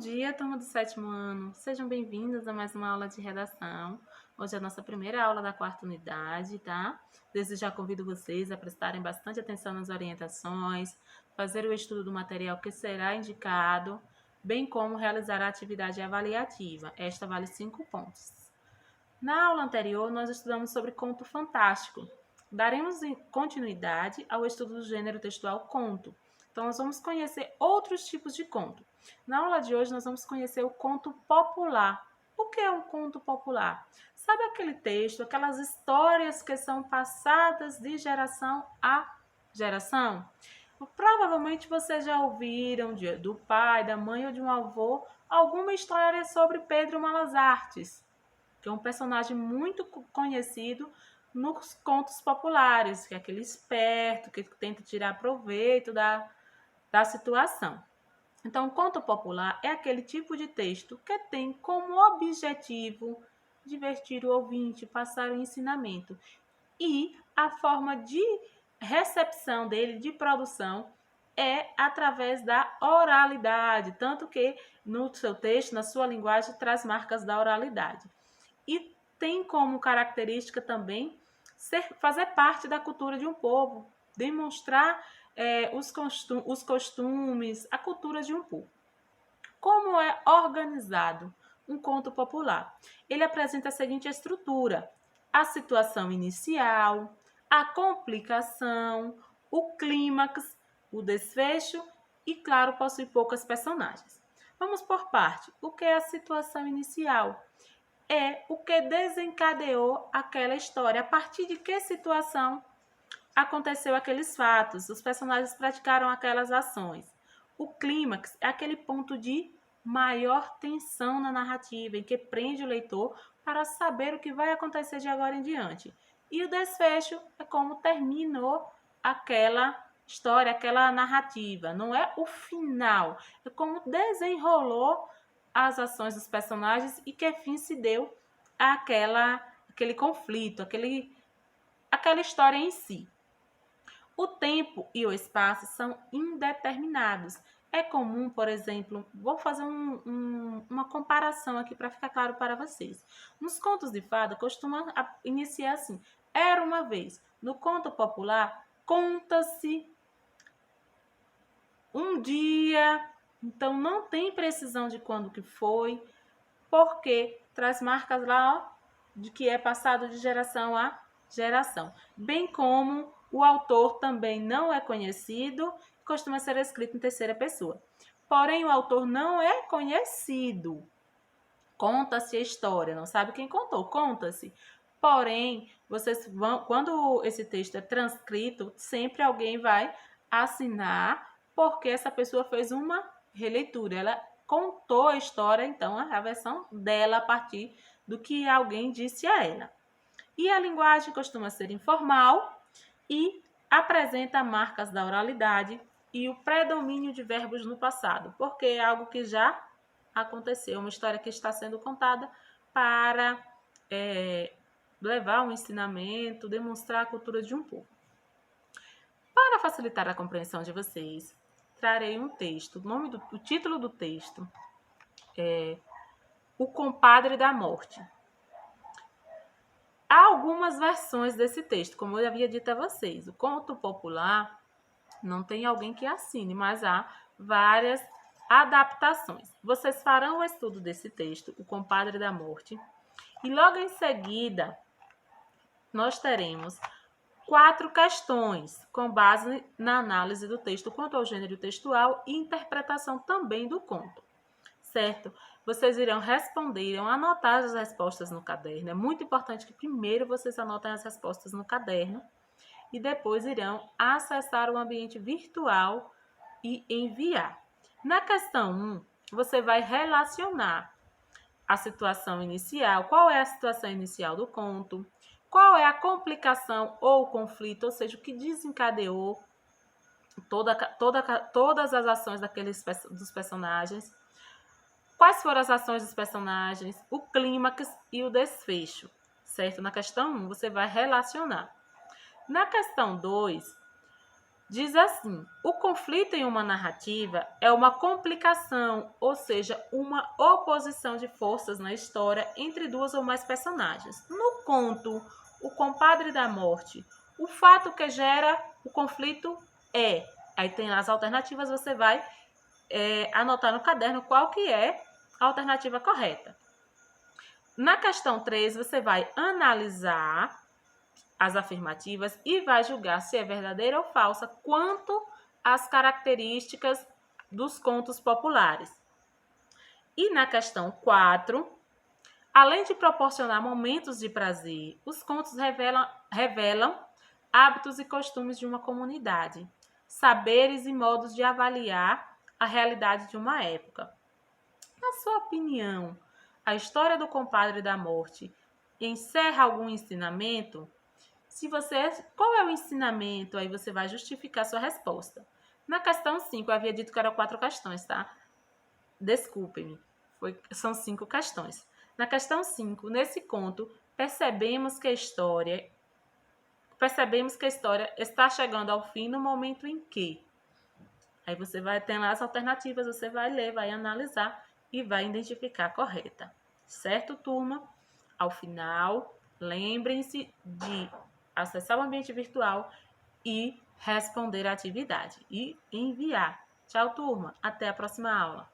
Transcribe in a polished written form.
dia, turma do sétimo ano. Sejam bem-vindos a mais uma aula de redação. Hoje é a nossa primeira aula da quarta unidade, tá? Desde já convido vocês a prestarem bastante atenção nas orientações, fazer o estudo do material que será indicado, bem como realizar a atividade avaliativa. Esta vale 5 pontos. Na aula anterior, nós estudamos sobre conto fantástico. Daremos continuidade ao estudo do gênero textual conto. Então, nós vamos conhecer outros tipos de conto. Na aula de hoje, nós vamos conhecer o conto popular. O que é um conto popular? Sabe aquele texto, aquelas histórias que são passadas de geração a geração? Provavelmente vocês já ouviram do pai, da mãe ou de um avô alguma história sobre Pedro Malas Artes, que é um personagem muito conhecido nos contos populares, que é aquele esperto, que tenta tirar proveito da situação. Então, o conto popular é aquele tipo de texto que tem como objetivo divertir o ouvinte, passar o ensinamento. E a forma de recepção dele, de produção, é através da oralidade, tanto que no seu texto, na sua linguagem, traz marcas da oralidade. E tem como característica também fazer parte da cultura de um povo, demonstrar os costumes, a cultura de um povo. Como é organizado um conto popular? Ele apresenta a seguinte estrutura: a situação inicial, a complicação, o clímax, o desfecho e, claro, possui poucas personagens. Vamos por parte. O que é a situação inicial? É o que desencadeou aquela história. A partir de que situação aconteceu aqueles fatos, os personagens praticaram aquelas ações. O clímax é aquele ponto de maior tensão na narrativa, em que prende o leitor para saber o que vai acontecer de agora em diante. E o desfecho é como terminou aquela história, aquela narrativa. Não é o final, é como desenrolou as ações dos personagens e que fim se deu aquele conflito, aquela história em si. O tempo e o espaço são indeterminados. É comum, por exemplo, vou fazer uma comparação aqui para ficar claro para vocês. Nos contos de fada, costuma iniciar assim: era uma vez. No conto popular, conta-se um dia. Então, não tem precisão de quando que foi, porque traz marcas lá, ó, de que é passado de geração a geração. Bem como o autor também não é conhecido, costuma ser escrito em terceira pessoa. Porém, o autor não é conhecido. Conta-se a história, não sabe quem contou, conta-se. Porém, vocês vão, quando esse texto é transcrito, sempre alguém vai assinar, porque essa pessoa fez uma releitura. Ela contou a história, então, a versão dela a partir do que alguém disse a ela. E a linguagem costuma ser informal e apresenta marcas da oralidade e o predomínio de verbos no passado, porque é algo que já aconteceu, uma história que está sendo contada para levar um ensinamento, demonstrar a cultura de um povo. Para facilitar a compreensão de vocês, trarei um texto. O título do texto é O Compadre da Morte. Há algumas versões desse texto, como eu havia dito a vocês. O conto popular não tem alguém que assine, mas há várias adaptações. Vocês farão o estudo desse texto, O Compadre da Morte, e logo em seguida nós teremos 4 questões com base na análise do texto quanto ao gênero textual e interpretação também do conto, certo? Vocês irão responder, irão anotar as respostas no caderno. É muito importante que primeiro vocês anotem as respostas no caderno e depois irão acessar o ambiente virtual e enviar. Na questão 1, você vai relacionar a situação inicial, qual é a situação inicial do conto, qual é a complicação ou conflito, ou seja, o que desencadeou todas as ações dos personagens, quais foram as ações dos personagens, o clímax e o desfecho, certo? Na questão 1, você vai relacionar. Na questão 2, Diz assim: o conflito em uma narrativa é uma complicação, ou seja, uma oposição de forças na história entre duas ou mais personagens. No conto O Compadre da Morte, o fato que gera o conflito é. Aí tem as alternativas, você vai anotar no caderno qual que é a alternativa correta. Na questão 3, você vai analisar as afirmativas e vai julgar se é verdadeira ou falsa quanto às características dos contos populares. E na questão 4, além de proporcionar momentos de prazer, os contos revelam hábitos e costumes de uma comunidade, saberes e modos de avaliar a realidade de uma época. Na sua opinião, a história do Compadre da Morte encerra algum ensinamento? Qual é o ensinamento? Aí você vai justificar sua resposta. Na questão 5, eu havia dito que eram 4 questões, tá? Desculpe-me. São 5 questões. Na questão 5, nesse conto, percebemos que a história está chegando ao fim no momento em que. Aí você vai ter lá as alternativas, você vai ler, vai analisar e vai identificar a correta. Certo, turma? Ao final, lembrem-se de acessar o ambiente virtual e responder a atividade e enviar. Tchau, turma. Até a próxima aula.